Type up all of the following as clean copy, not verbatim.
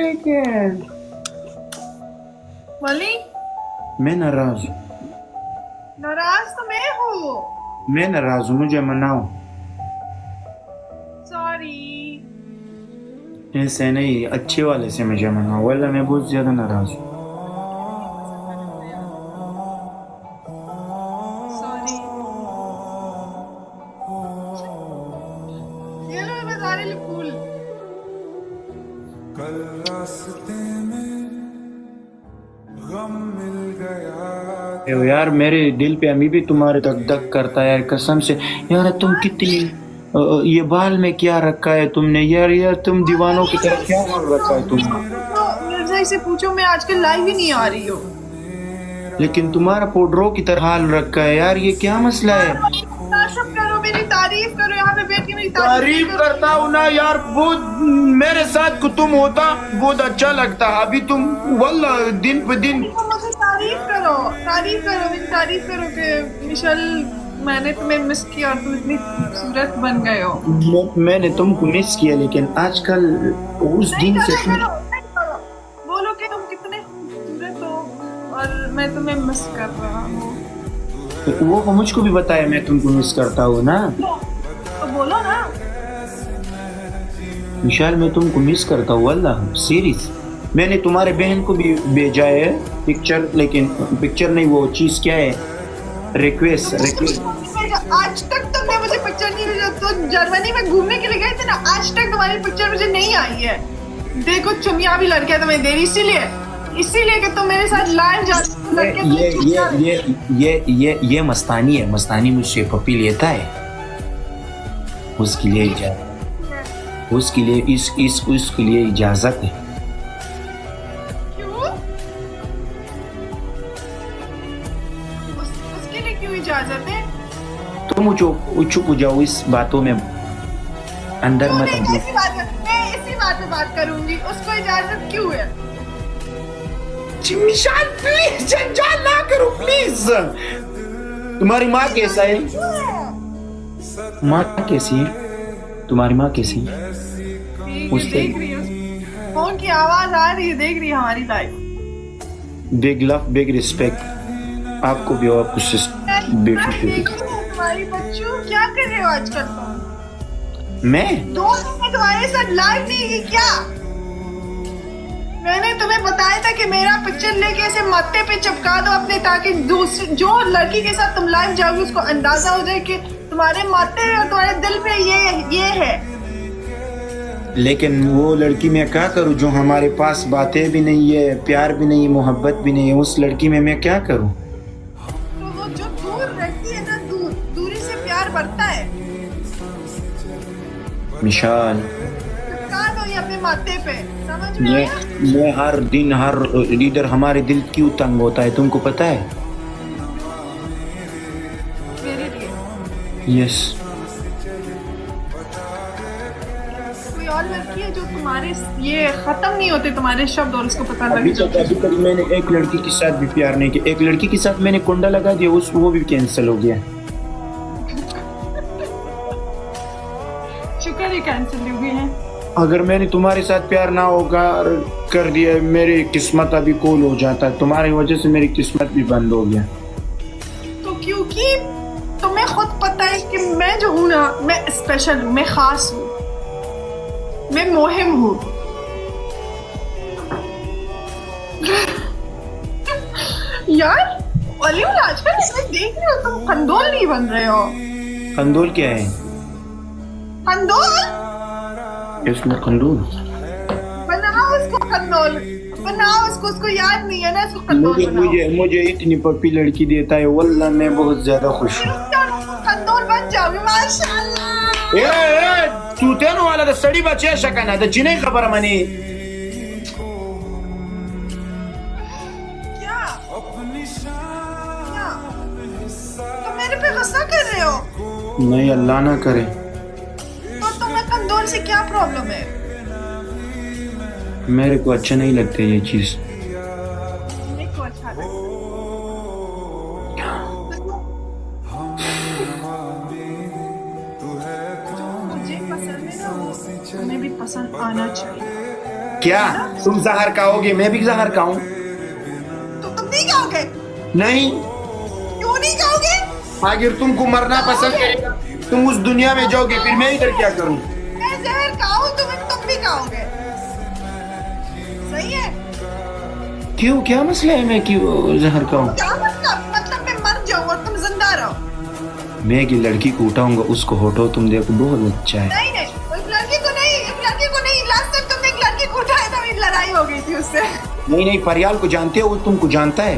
लेकिन वली मैं नाराज हूँ। नाराज तो मैं हूँ। मैं नाराज हूँ, मुझे मनाओ। सॉरी। ऐसे नहीं, अच्छे वाले से मुझे मनाओ, वरना मैं बहुत ज्यादा नाराज हूँ। सॉरी। ये लो मैं बता रही फूल। कल रास्ते में गम मिल गया। यार मेरे दिल पे अभी भी तुम्हारे तक दग करता है यार, कसम से। यार तुम कितनी ये बाल में क्या रखा है तुमने यार? यार तुम दीवानों की तरह क्या बाल रखा है तुमने? मिर्जा से पूछो, मैं आजकल लाइव ही नहीं आ रही हूँ। लेकिन तुम्हारा पोड्रो की तरह हाल रखा है यार, ये क्या मसला है? तारीफ करो, मेरी तारीफ करो, यहाँ पे बैठ के मेरी तारीफ करता हूँ ना यार, बहुत मेरे साथ को तुम होता बहुत अच्छा लगता। अभी तुम वल्ला दिन पे दिन। मुझे तारीफ करो, मेरी तारीफ करो कि मिशेल मैंने तुम्हें मिस किया और तुम इतनी खूबसूरत बन गए हो। मैंने तुमको मिस किया, लेकिन आजकल उस दिन से तुम बोलो कि तुम कितने खूबसूरत हो और मैं तुम्हें मिस कर रहा हूँ। वो मुझको भी बताया, मैं तुमको मिस करता हूँ ना। तो बोलो ना। विशाल मैं तुमको मिस करता हूँ अल्लाह, सीरियस। मैंने तुम्हारे बहन को भी भेजा है पिक्चर, लेकिन पिक्चर नहीं, वो चीज क्या है, रिक्वेस्ट। आज तक तुमने मुझे पिक्चर नहीं भेजा। तो जर्मनी में घूमने के लिए गए थे ना, आज तक तुम्हारी पिक्चर मुझे नहीं आई है। देखो चुमिया भी लड़कियां तुम्हें दे रही, इसीलिए कि तुम मेरे साथ लाइव जा। ये मस्तानी है, मस्तानी मुझसे पप्पी लेता है, उसके लिए उसके लिए इजाजत है। क्यों? उसके लिए क्यों इजाजत है? तुम चुप हो जाओ, इस बातों में अंदर मत मैं इसी बात पे बात करूंगी। उसको इजाजत क्यों है? विशाल प्लीज जंजाल ना करो प्लीज। तुम्हारी माँ कैसा है? माँ कैसी है? तुम्हारी माँ कैसी है? देख रही है, फोन की आवाज आ रही है, देख रही है हमारी life. Big love big respect आपको भी और कुछ तुम्हारी बच्चों क्या कर रहे हो आजकल तुम? मैं 2 दिन तुम्हारे साथ लाइव नहीं की क्या? मैंने तुम्हें बताया था कि मेरा पिक्चर लेके ऐसे माथे पे चिपका दो अपने, ताकि दूसरी जो लड़की के साथ तुम लाइव जाओगे उसको अंदाजा हो जाए कि तुम्हारे माथे और तुम्हारे दिल पे ये है। लेकिन वो लड़की मैं क्या करूं जो हमारे पास बातें भी नहीं है, प्यार भी नहीं है, मोहब्बत भी नहीं है? उस लड़की में मैं क्या करूं? तो वो जो दूर रहती है ना, दूरी से प्यार बढ़ता है। मिशाल चिपका दो ये अपने माथे पे, समझ में आया? मैं हर दिन हर इधर हमारे दिल क्यों तंग होता है तुमको पता है? मेरे लिए यस। कोई और लड़की है जो तुम्हारे ये खत्म नहीं होते तुम्हारे शब्द और उसको पता लग अभी जाता है? तक मैंने एक लड़की के साथ भी प्यार नहीं किया। एक लड़की के साथ मैंने कुंडा लगा दिया, वो भी कैंसिल हो गया। शुक्र है कैंसिल हो गए हैं। अगर मैंने तुम्हारे साथ प्यार ना होगा कर दिया, मेरी किस्मत अभी कूल हो जाता। तुम्हारी वजह से मेरी किस्मत भी बंद हो गया। तो क्योंकि तुम्हें खुद पता है कि मैं जो हूँ ना, मैं स्पेशल हूँ, मैं खास हूँ, मैं मुहिम हूँ। यार ओलिवल आजकल इसमें देख रहे हो तुम खंडोल नहीं बन रहे हो। खंडोल क्या है? खंडोल इसमें खंडोल बनाओ, उसको खंडोल बनाओ, उसको याद नहीं है ना, इसको खंडोल बनाओ। मुझे इतनी पप्पी लड़की देता है, वल्लाह मैं बहुत ज्यादा खुश हूँ। खंडोल बन जाओगे माशाल्लाह। तू तेनो वाला द सड़ी बच्चे शकना द जिने खबर मनी क्या तुम मेरे पे गुस्सा कर रहे हो? नहीं, अल्लाह ना करे। तो तुम्हें खंडोल से क्या प्रॉब्लम है? मेरे को अच्छा नहीं लगता ये चीज। मेरे को अच्छा लगता है। जो मुझे पसंद है ना, वो तुम्हें भी पसंद आना चाहिए। क्या तुम जहर खाओगे? मैं भी जहर खाऊं? तो तुम नहीं खाओगे? नहीं। क्यों नहीं खाओगे? अगर तुमको मरना पसंद है तुम उस दुनिया में जाओगे, फिर मैं इधर क्या करूं? मैं जहर खाऊं तो तुम भी खाओगे, सही है? क्यों, क्या मसला है मैं क्यों जहर खाऊं? क्या मतलब मैं मर जाऊं और तुम जिंदा रहो? मैं एक लड़की को उठाऊंगा, उसको हटो, तुम देखो बहुत अच्छा है। नहीं नहीं, एक लड़की को नहीं, एक लड़की को नहीं। लास्ट टाइम तुमने एक लड़की को उठाया था, मेरी लड़ाई हो गई थी उससे। नहीं नहीं, परियाल को जानते हो? वो तुमको जानता है?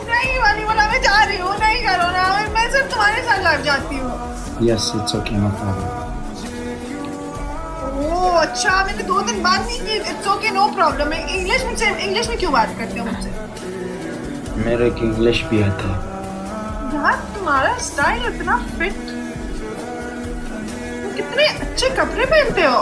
नहीं वाली बोला, मैं जा रही हूँ, नहीं करो ना, मैं सिर्फ तुम्हारे साथ लड़ जाती हूँ। Yes it's okay, no problem. Oh अच्छा, मैंने 2 दिन बाद नहीं की। It's okay, no problem. English में क्यों बात करते हो मुझसे? मेरे को इंग्लिश भी आता है। यार तुम्हारा स्टाइल इतना फिट, तुम कितने अच्छे कपड़े पहनते हो।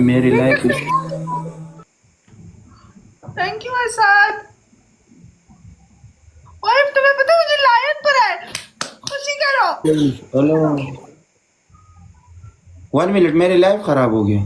मेरी लाइफ। Thank you Arshad. और तुम्हें पता है मुझे लायन पर है, खुशी करो। हेलो 1 मिनट, मेरी लाइफ खराब हो गई।